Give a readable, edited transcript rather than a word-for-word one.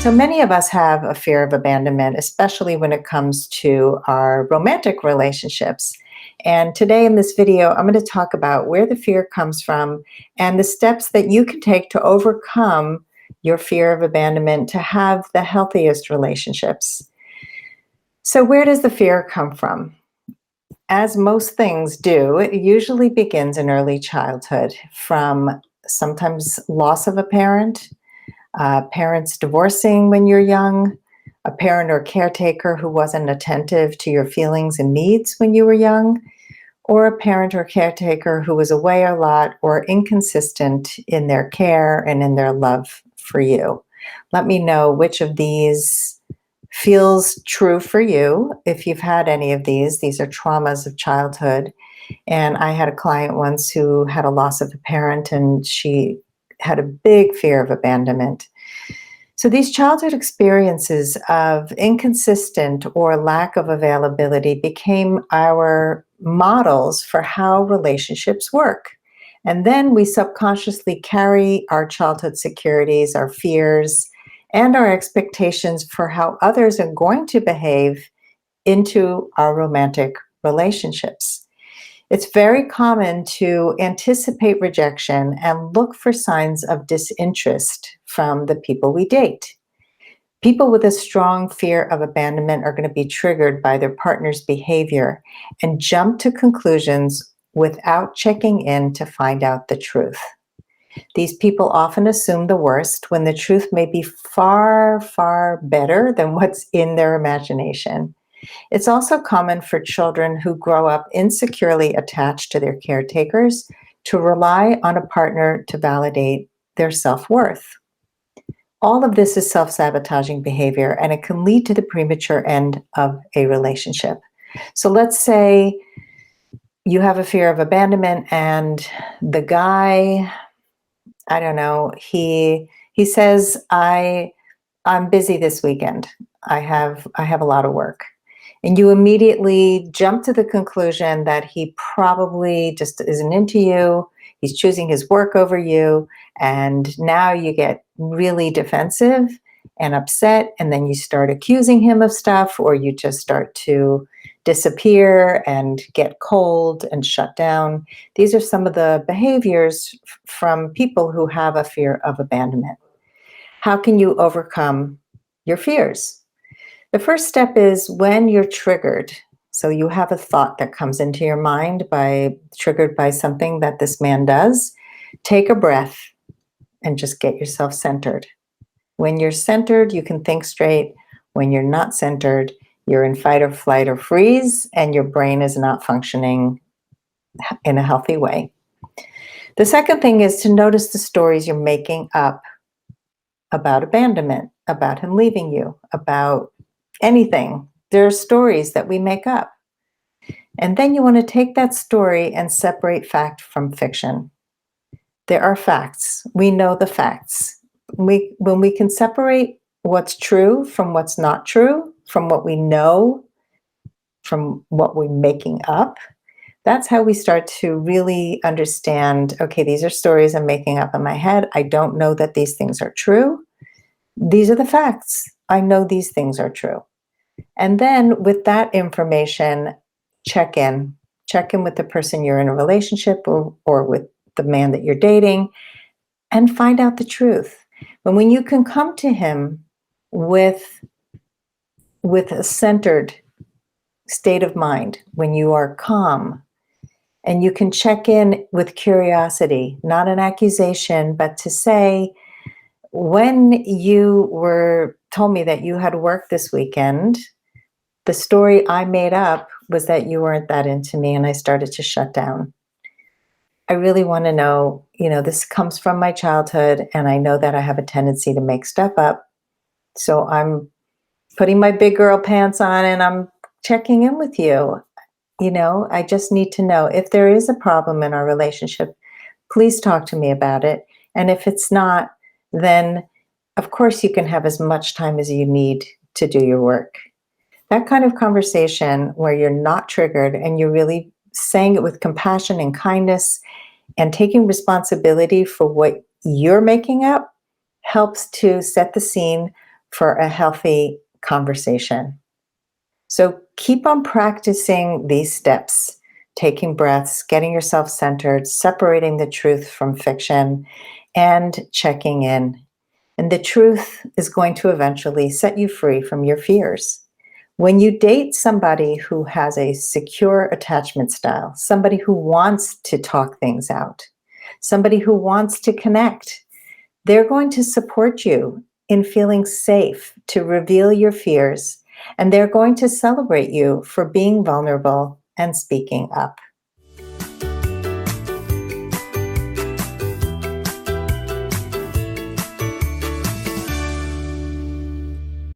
So many of us have a fear of abandonment, especially when it comes to our romantic relationships. And today in this video, I'm going to talk about where the fear comes from and the steps that you can take to overcome your fear of abandonment to have the healthiest relationships. So, where does the fear come from? As most things do, it usually begins in early childhood from sometimes loss of a parent, parents divorcing when you're young, a parent or caretaker who wasn't attentive to your feelings and needs when you were young, or a parent or caretaker who was away a lot or inconsistent in their care and in their love for you. Let me know which of these feels true for you if you've had any of these. These are traumas of childhood. And I had a client once who had a loss of a parent, and she had a big fear of abandonment. So these childhood experiences of inconsistent or lack of availability became our models for how relationships work. And then we subconsciously carry our childhood securities, our fears, and our expectations for how others are going to behave into our romantic relationships. It's very common to anticipate rejection and look for signs of disinterest from the people we date. People with a strong fear of abandonment are going to be triggered by their partner's behavior and jump to conclusions without checking in to find out the truth. These people often assume the worst when the truth may be far, far better than what's in their imagination. It's also common for children who grow up insecurely attached to their caretakers to rely on a partner to validate their self-worth. All of this is self-sabotaging behavior, and it can lead to the premature end of a relationship. So let's say you have a fear of abandonment and the guy, I don't know, he says, I'm busy this weekend. I have a lot of work. And you immediately jump to the conclusion that he probably just isn't into you. He's choosing his work over you. And now you get really defensive and upset. And then you start accusing him of stuff, or you just start to disappear and get cold and shut down. These are some of the behaviors from people who have a fear of abandonment. How can you overcome your fears? The first step is when you're triggered. So you have a thought that comes into your mind triggered by something that this man does. Take a breath and just get yourself centered. When you're centered, you can think straight. When you're not centered, you're in fight or flight or freeze, and your brain is not functioning in a healthy way. The second thing is to notice the stories you're making up about abandonment, about him leaving you, about anything. There are stories that we make up. And then you want to take that story and separate fact from fiction. There are facts. We know the facts. When we can separate what's true from what's not true, from what we know, from what we're making up, that's how we start to really understand, okay, these are stories I'm making up in my head. I don't know that these things are true. These are the facts. I know these things are true. And then with that information, check in with the person you're in a relationship or with the man that you're dating, and find out the truth. And when you can come to him with a centered state of mind, when you are calm, and you can check in with curiosity, not an accusation, but to say, when you were told me that you had work this weekend, the story I made up was that you weren't that into me, and I started to shut down. I really want to know, this comes from my childhood, and I know that I have a tendency to make stuff up. So I'm putting my big girl pants on and I'm checking in with you. I just need to know if there is a problem in our relationship, please talk to me about it. And if it's not, then of course you can have as much time as you need to do your work. That kind of conversation where you're not triggered and you're really saying it with compassion and kindness and taking responsibility for what you're making up helps to set the scene for a healthy conversation. So keep on practicing these steps, taking breaths, getting yourself centered, separating the truth from fiction, and checking in. And the truth is going to eventually set you free from your fears. When you date somebody who has a secure attachment style, somebody who wants to talk things out, somebody who wants to connect, they're going to support you in feeling safe to reveal your fears, and they're going to celebrate you for being vulnerable and speaking up.